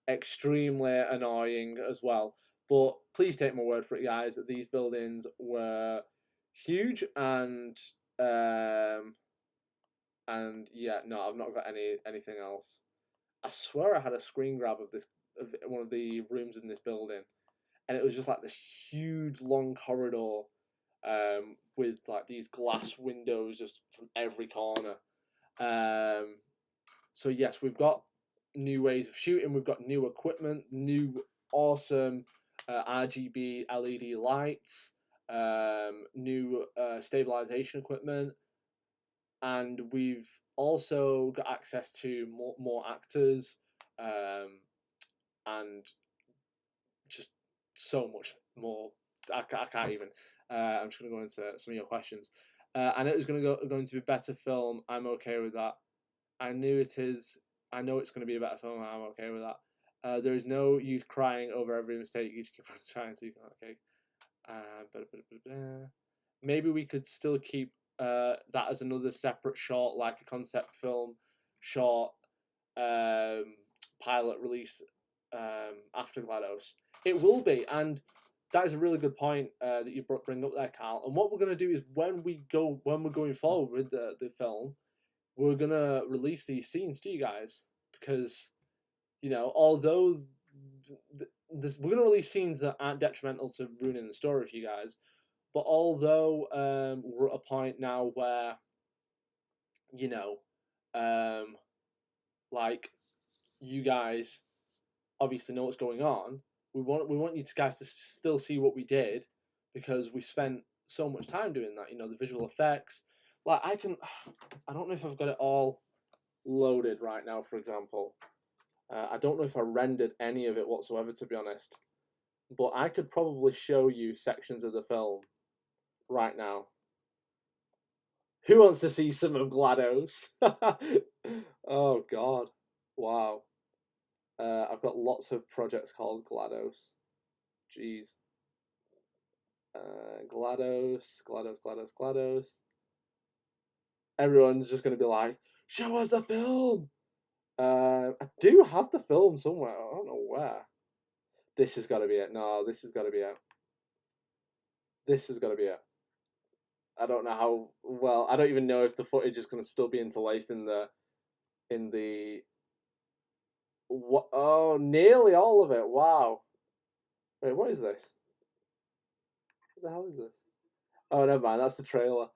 extremely annoying as well. But please take my word for it, guys, that these buildings were huge and yeah, no, I've not got anything else. I swear I had a screen grab of this of one of the rooms in this building, and it was just like this huge long corridor with like these glass windows just from every corner. So yes, we've got new ways of shooting. We've got new equipment, new awesome RGB LED lights, new stabilization equipment, and we've also got access to more actors, and just so much more. I can't even. I'm just going to go into some of your questions. I know it's going to be better film. I'm okay with that. I knew it is. I know it's going to be a better film. I'm okay with that. There is no use crying over every mistake. You just keep on trying to. Okay. Maybe we could still keep that as another separate short, like a concept film short pilot release after GLaDOS. It will be, and that is a really good point that you bring up there, Carl. And what we're going to do is when we're going forward with the film, we're going to release these scenes to you guys because although we're going to release scenes that aren't detrimental to ruining the story for you guys, but although we're at a point now where you know like you guys obviously know what's going on, we want you guys to still see what we did because we spent so much time doing that. The visual effects. Like I don't know if I've got it all loaded right now. For example, I don't know if I rendered any of it whatsoever, to be honest. But I could probably show you sections of the film right now. Who wants to see some of GLaDOS? Oh God, wow. I've got lots of projects called GLaDOS. Jeez. GLaDOS. Everyone's just going to be like, show us the film! I do have the film somewhere. I don't know where. This has got to be it. No, this has got to be it. This has got to be it. I don't know how well. I don't even know if the footage is going to still be interlaced in the. What? Oh, nearly all of it. Wow. Wait, what is this? What the hell is this? Oh, never mind. That's the trailer.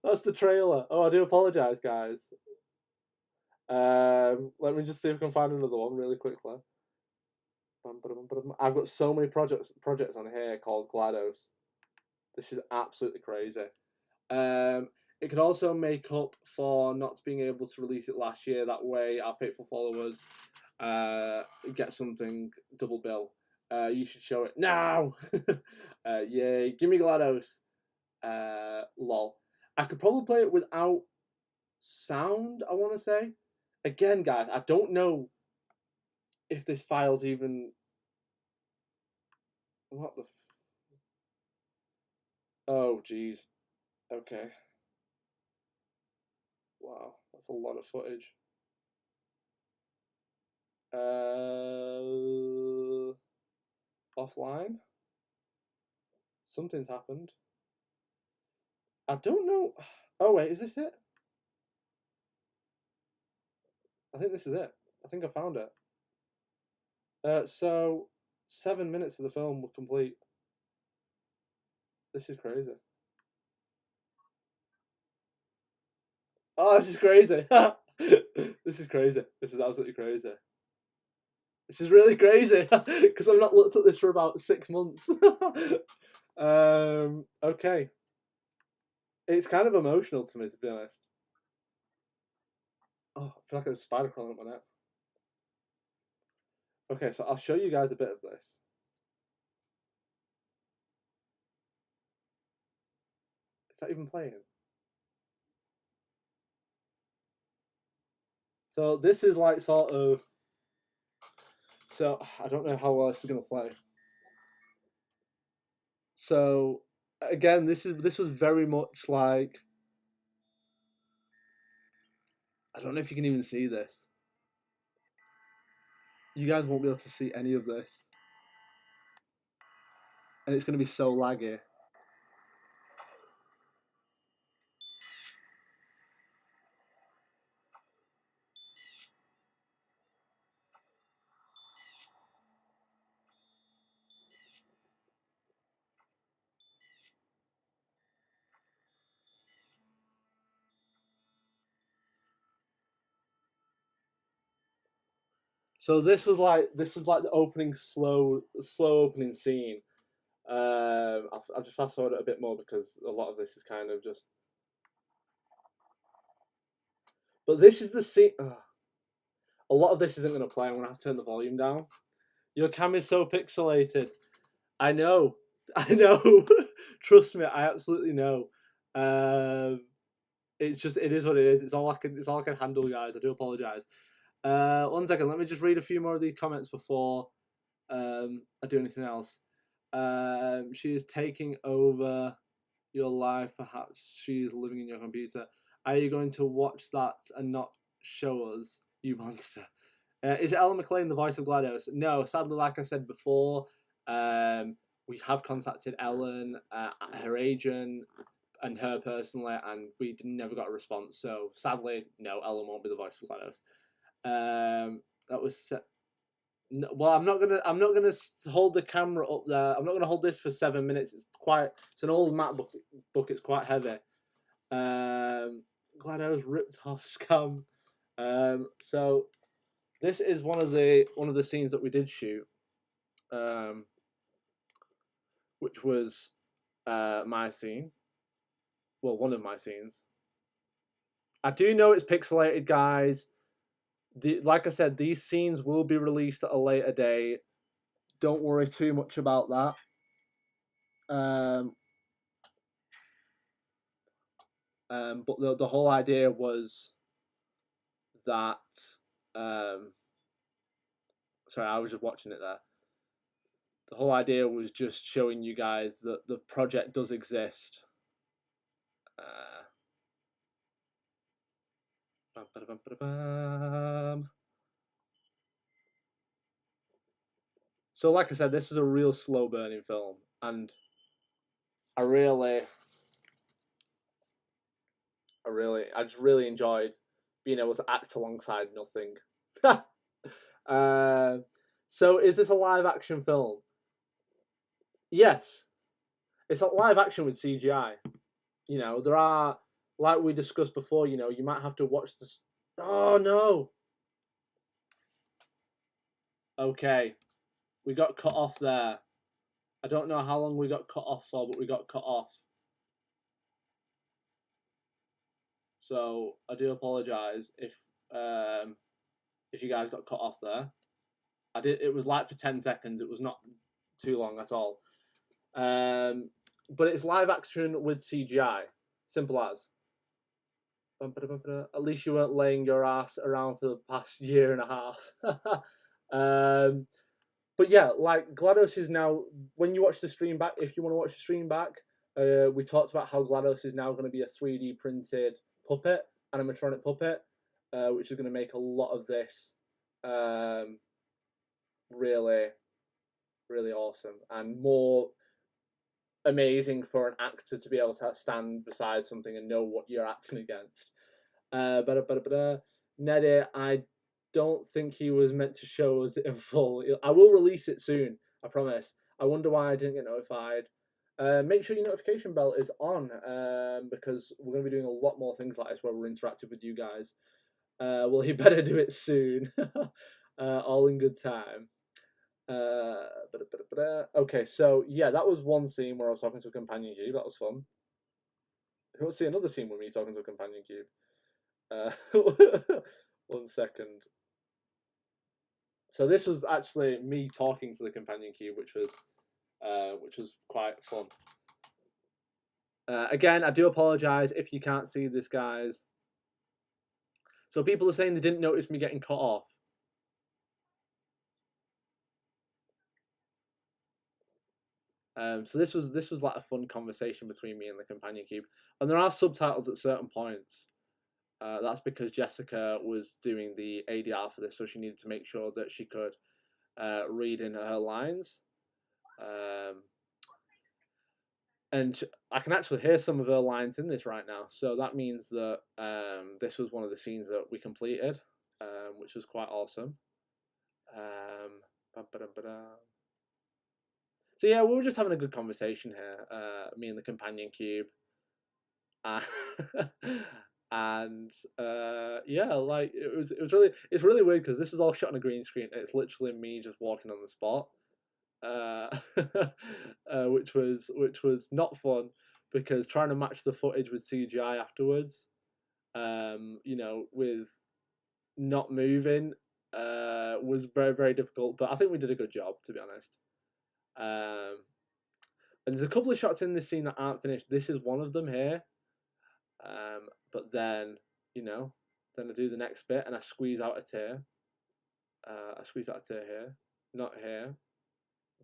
That's the trailer. Oh, I do apologize, guys. Let me just see if I can find another one really quickly. I've got so many projects on here called GLaDOS. This is absolutely crazy. It could also make up for not being able to release it last year. That way, our faithful followers get something double bill. You should show it now. Yay! Give me GLaDOS. Lol. I could probably play it without sound. I want to say. Again, guys, I don't know if this file's even. What the? Oh, jeez. Okay. Wow, that's a lot of footage. Offline. Something's happened. I don't know. Oh wait, is this it? I think this is it. I think I found it. So 7 minutes of the film were complete. This is crazy. Oh, this is crazy. This is crazy. This is absolutely crazy. This is really crazy because I've not looked at this for about 6 months. Okay. It's kind of emotional to me, to be honest. Oh, I feel like there's a spider crawling up my neck. Okay, so I'll show you guys a bit of this. Is that even playing? So this is like sort of. So I don't know how well this is gonna play. So again, this was very much like. I don't know if you can even see this. You guys won't be able to see any of this, and it's gonna be so laggy. So this was like the opening slow opening scene. I'll just fast forward it a bit more because a lot of this is kind of just. But this is the scene. A lot of this isn't going to play. I'm going to have to turn the volume down. Your cam is so pixelated. I know. I know. Trust me, I absolutely know. It's just it is what it is. It's all I can handle, guys. I do apologize. 1 second. Let me just read a few more of these comments before I do anything else. She is taking over your life. Perhaps she is living in your computer. Are you going to watch that and not show us, you monster? Is it Ellen McLean, the voice of GLaDOS? No, sadly, like I said before, we have contacted Ellen, her agent, and her personally, and we never got a response. So sadly, no, Ellen won't be the voice of GLaDOS. That was. No, well, I'm not gonna hold the camera up there. I'm not gonna hold this for 7 minutes. It's an old MacBook. It's quite heavy. GLaDOS ripped off scam. So this is one of the scenes that we did shoot, which was my scene. Well, one of my scenes. I do know it's pixelated, guys. Like I said, these scenes will be released at a later date. Don't worry too much about that. But the whole idea was that. Sorry, I was just watching it there. The whole idea was just showing you guys that the project does exist. So, like I said, this is a real slow burning film, and I just really enjoyed being able to act alongside nothing. So, is this a live action film? Yes, it's a live action with CGI. You know, there are, like we discussed before, you know, you might have to watch this. Oh no! Okay, we got cut off there. I don't know how long we got cut off for, but we got cut off. So I do apologise if you guys got cut off there. It was like for 10 seconds. It was not too long at all. But it's live action with CGI. Simple as. At least you weren't laying your ass around for the past year and a half. But yeah, like GLaDOS is now. When you watch the stream back, if you want to watch the stream back, we talked about how GLaDOS is now going to be a 3D printed puppet, animatronic puppet, which is going to make a lot of this really, really awesome and more amazing for an actor to be able to stand beside something and know what you're acting against. Neddy, I don't think he was meant to show us it in full. I will release it soon, I promise. I wonder why I didn't get notified. Make sure your notification bell is on because we're going to be doing a lot more things like this where we're interactive with you guys. Well, he better do it soon. All in good time. Okay, so yeah, that was one scene where I was talking to a companion cube. That was fun. Who wants to see another scene with me talking to a companion cube? 1 second. So this was actually me talking to the companion cube, which was quite fun. Again, I do apologise if you can't see this, guys. So people are saying they didn't notice me getting cut off. So this was like a fun conversation between me and the companion cube, and there are subtitles at certain points. That's because Jessica was doing the ADR for this, so she needed to make sure that she could read in her lines. And I can actually hear some of her lines in this right now, so that means that this was one of the scenes that we completed, which was quite awesome. So yeah, we were just having a good conversation here, me and the companion cube. And yeah, like it's really weird because this is all shot on a green screen. It's literally me just walking on the spot, uh, which was not fun because trying to match the footage with CGI afterwards, with not moving, was very very difficult. But I think we did a good job, to be honest. Um, and there's a couple of shots in this scene that aren't finished. This is one of them here. But then, then I do the next bit and I squeeze out a tear. I squeeze out a tear here, not here.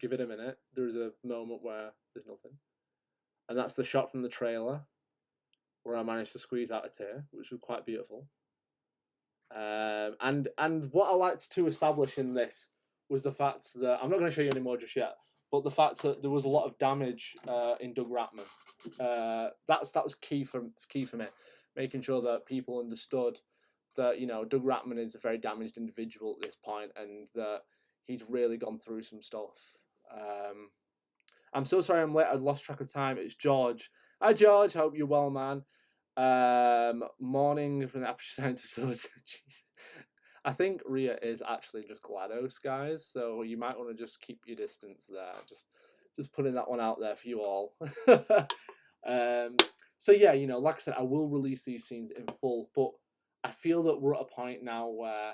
Give it a minute. There's a moment where there's nothing. And that's the shot from the trailer where I managed to squeeze out a tear, which was quite beautiful. And what I liked to establish in this was the fact that I'm not going to show you any more just yet, but the fact that there was a lot of damage in Doug Ratman. That was key for me, making sure that people understood that Doug Ratman is a very damaged individual at this point, and that he's really gone through some stuff. I'm so sorry I'm late. I lost track of time. It's George. Hi George. Hope you're well, man. Morning from the Aperture Science Facility. I think Rhea is actually just GLaDOS, guys. So you might want to just keep your distance there. Just putting that one out there for you all. So yeah, like I said, I will release these scenes in full, but I feel that we're at a point now where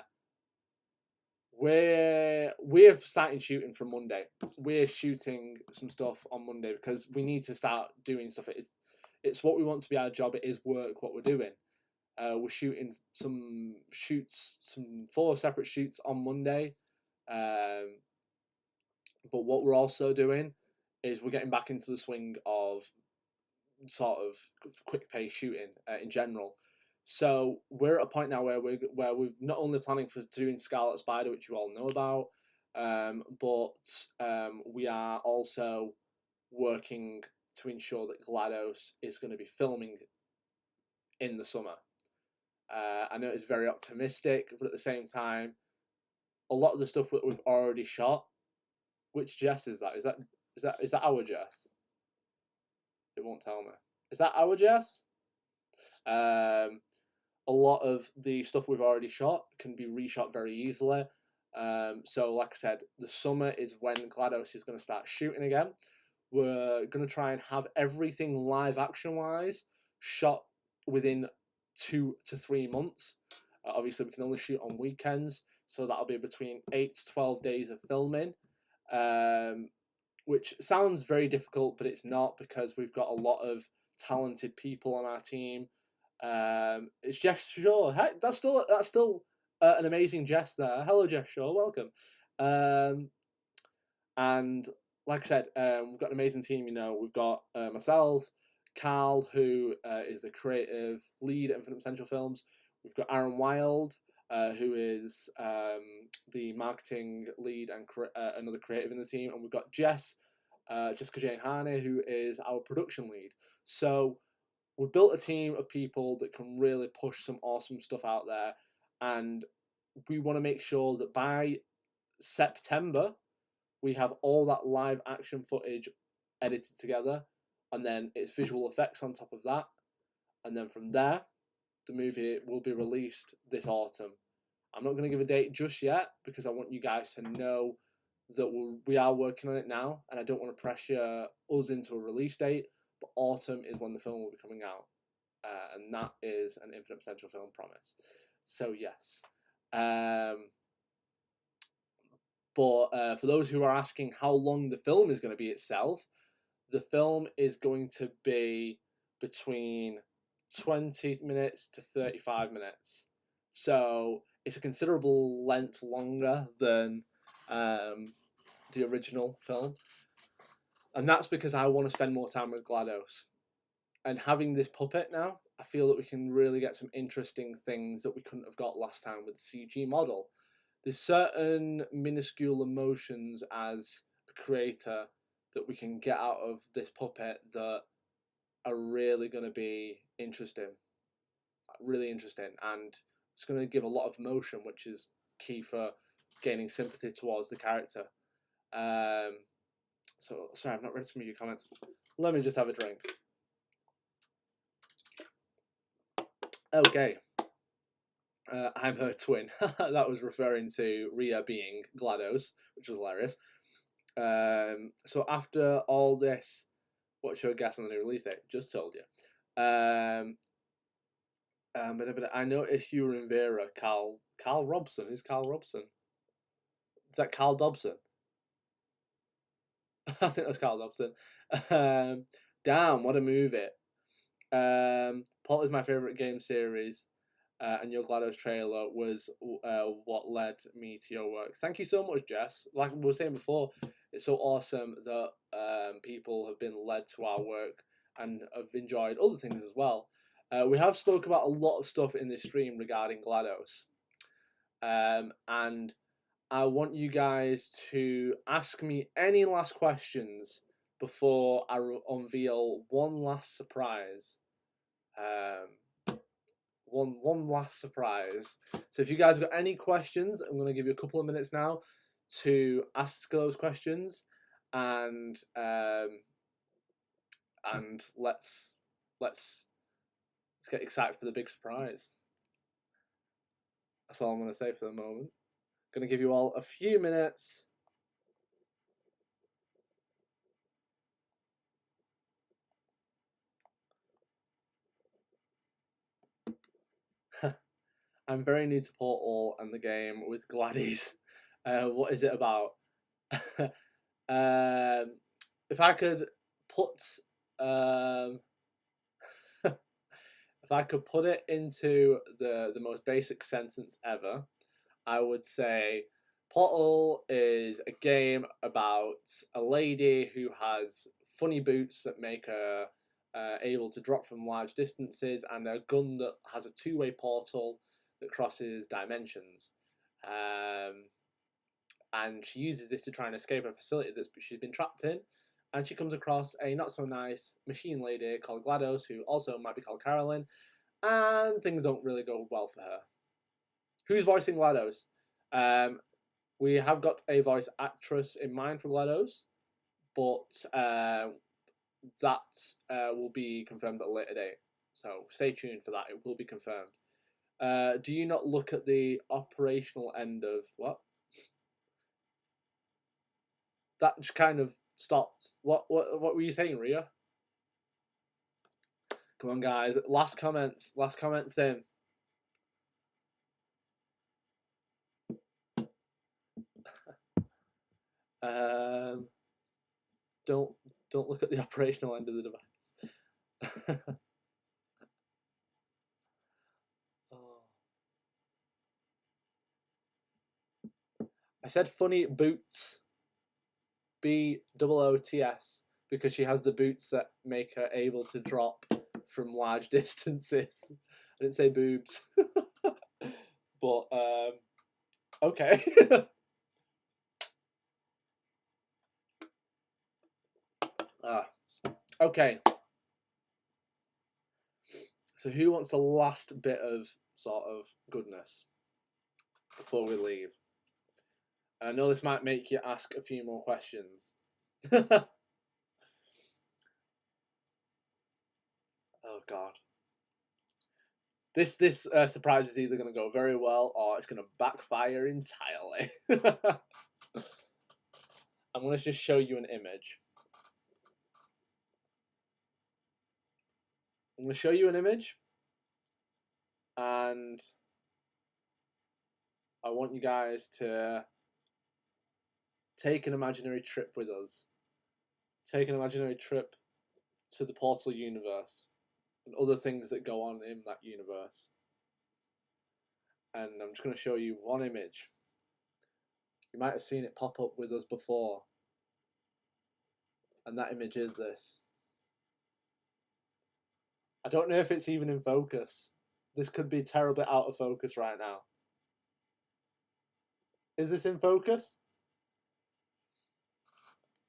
we're starting shooting from Monday. We're shooting some stuff on Monday because we need to start doing stuff. It's what we want to be our job. It is work what we're doing. We're shooting some 4 separate shoots on Monday. But what we're also doing is we're getting back into the swing of sort of quick pace shooting in general. So we're at a point now where we're not only planning for doing Scarlet Spider, which you all know about, but we are also working to ensure that GLaDOS is going to be filming in the summer. I know it's very optimistic, but at the same time, a lot of the stuff that we've already shot. Which Jess is that? Is that our Jess? It won't tell me. Is that our Jess? A lot of the stuff we've already shot can be reshot very easily. So like I said, the summer is when GLaDOS is going to start shooting again. We're going to try and have everything live action wise shot within 2 to 3 months. Obviously, we can only shoot on weekends, so that'll be between 8 to 12 days of filming, which sounds very difficult, but it's not, because we've got a lot of talented people on our team. It's Jess Shaw. Hey, that's still an amazing Jess there. Hello, Jess Shaw. Welcome. And like I said, we've got an amazing team. We've got myself, Carl, who is the creative lead at Infinite Potential Films. We've got Aaron Wild, who is the marketing lead and another creative in the team. And we've got Jessica Jane Harney, who is our production lead. So we've built a team of people that can really push some awesome stuff out there. And we want to make sure that by September, we have all that live action footage edited together, and then it's visual effects on top of that. And then from there, the movie will be released this autumn. I'm not going to give a date just yet because I want you guys to know that we are working on it now, and I don't want to pressure us into a release date, but autumn is when the film will be coming out. And that is an Infinite Potential Film promise. So yes. But for those who are asking how long the film is going to be itself, the film is going to be between 20 minutes to 35 minutes. So it's a considerable length longer than the original film. And that's because I want to spend more time with GLaDOS. And having this puppet now, I feel that we can really get some interesting things that we couldn't have got last time with the CG model. There's certain minuscule emotions as a creator that we can get out of this puppet that are really going to be interesting. Really interesting. And it's going to give a lot of emotion, which is key for gaining sympathy towards the character. So, sorry, I've not read some of your comments. Let me just have a drink. Okay. I'm her twin. That was referring to Rhea being GLaDOS, which was hilarious. So after all this, what's your guess on the new release date? Just told you. But I noticed you were in Vera. Carl Robson. Who's Carl Robson? Is that Carl Dobson? I think that's Carl Dobson. Damn, what a movie. Portal is my favorite game series, and your GLaDOS trailer was what led me to your work. Thank you so much, Jess. Like we were saying before, it's so awesome that people have been led to our work and have enjoyed other things as well. We have spoke about a lot of stuff in this stream regarding GLaDOS, and I want you guys to ask me any last questions before I unveil one last surprise. One last surprise. So if you guys have got any questions, I'm going to give you a couple of minutes now to ask those questions, and let's get excited for the big surprise. That's all I'm going to say for the moment. Going to give you all a few minutes. I'm very new to Portal and the game with GLaDOS. What is it about? If I could put if I could put it into the most basic sentence ever, I would say Portal is a game about a lady who has funny boots that make her able to drop from large distances, and a gun that has a two-way portal that crosses dimensions. And she uses this to try and escape a facility that she's been trapped in. And she comes across a not so nice machine lady called GLaDOS, who also might be called Carolyn, and things don't really go well for her. Who's voicing GLaDOS? We have got a voice actress in mind for GLaDOS, but that will be confirmed at a later date. So stay tuned for that. It will be confirmed. Do you not look at the operational end of what? That just kind of stopped. What were you saying, Rhea? Come on, guys. Last comments in. Don't look at the operational end of the device. Oh. I said funny boots. BOOTS, because she has the boots that make her able to drop from large distances. I didn't say boobs. But okay. Okay. So who wants the last bit of sort of goodness before we leave? And I know this might make you ask a few more questions. Oh God. This surprise is either going to go very well or it's going to backfire entirely. I'm going to just show you an image. I'm going to show you an image, and I want you guys to take an imaginary trip with us. Take an imaginary trip to the Portal universe and other things that go on in that universe. And I'm just going to show you one image. You might have seen it pop up with us before. And that image is this. I don't know if it's even in focus. This could be terribly out of focus right now. Is this in focus?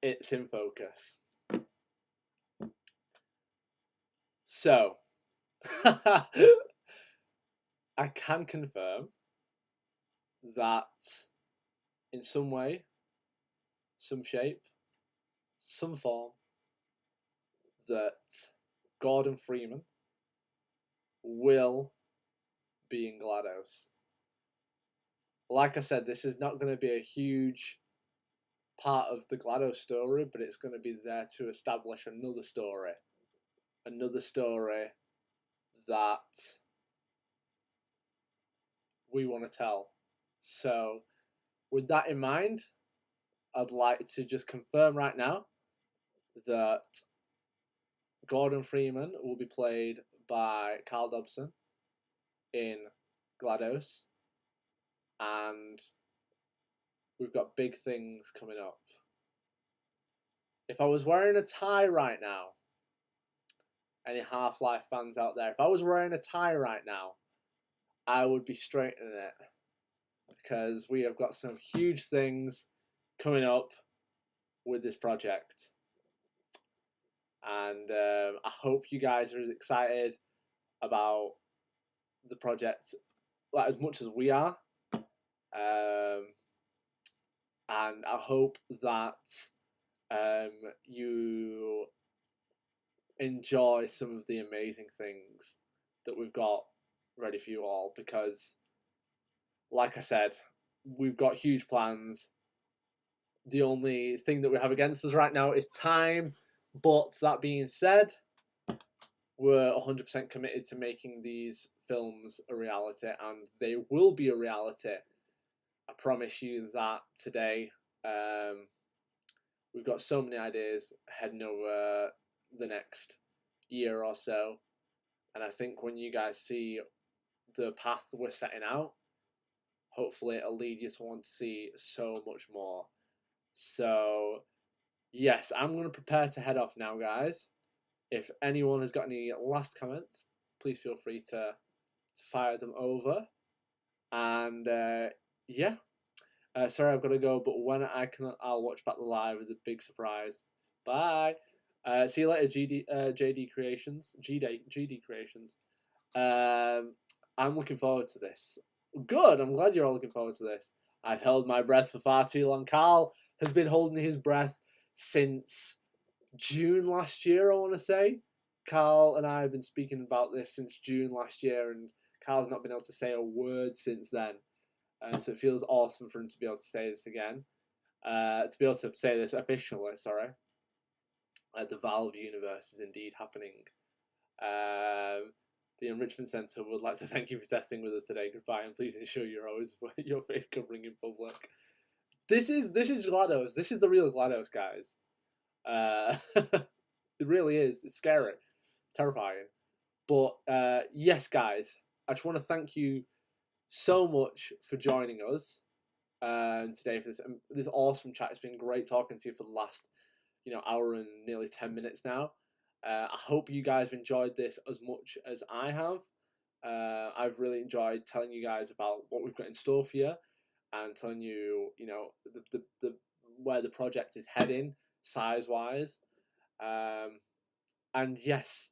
It's in focus. So, I can confirm that in some way, some shape, some form, that Gordon Freeman will being GLaDOS. Like I said, this is not going to be a huge part of the GLaDOS story, but it's going to be there to establish another story that we want to tell. So with that in mind, I'd like to just confirm right now that Gordon Freeman will be played by Carl Dobson in GLaDOS, and we've got big things coming up. If I was wearing a tie right now, any Half-Life fans out there, if I was wearing a tie right now, I would be straightening it, because we have got some huge things coming up with this project. And I hope you guys are as excited about the project like as much as we are. And I hope that you enjoy some of the amazing things that we've got ready for you all, because like I said, we've got huge plans. The only thing that we have against us right now is time, but that being said, we're 100% committed to making these films a reality, and they will be a reality. I promise you that today. We've got so many ideas heading over the next year or so, and I think when you guys see the path we're setting out, hopefully it'll lead you to want to see so much more. So yes, I'm going to prepare to head off now, guys. If anyone has got any last comments, please feel free to fire them over. And yeah, sorry I've got to go, but when I can, I'll watch back the live with a big surprise. Bye. See you later, GD Creations. GD Creations. I'm looking forward to this. Good. I'm glad you're all looking forward to this. I've held my breath for far too long. Carl has been holding his breath since June last year, I want to say. Carl and I have been speaking about this since June last year, and Carl's not been able to say a word since then. So it feels awesome for him to be able to say this again. To be able to say this officially, sorry. The Valve universe is indeed happening. The Enrichment Centre would like to thank you for testing with us today. Goodbye, and please ensure you're always wearing your face covering in public. This is GLaDOS. This is the real GLaDOS, guys. It really is. It's scary. It's terrifying. But yes, guys, I just want to thank you so much for joining us today for this awesome chat. It's been great talking to you for the last hour and nearly 10 minutes now. I hope you guys have enjoyed this as much as I have. I've really enjoyed telling you guys about what we've got in store for you, and telling you, the where the project is heading size wise. And yes,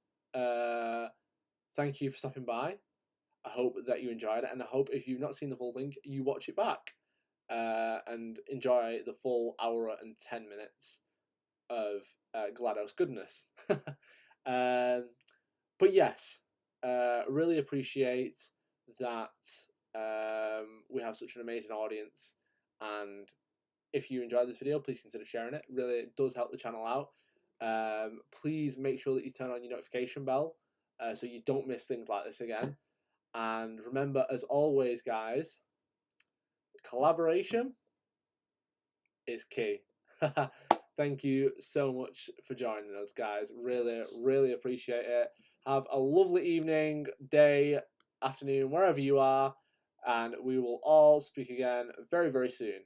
thank you for stopping by. I hope that you enjoyed it, and I hope if you've not seen the full thing, you watch it back and enjoy the full hour and 10 minutes of GLaDOS goodness. But yes, really appreciate that we have such an amazing audience, and if you enjoyed this video, please consider sharing it. Really, it does help the channel out. Please make sure that you turn on your notification bell so you don't miss things like this again. And remember, as always, guys, collaboration is key. Thank you so much for joining us, guys. Really, really appreciate it. Have a lovely evening, day, afternoon, wherever you are, and we will all speak again very, very soon.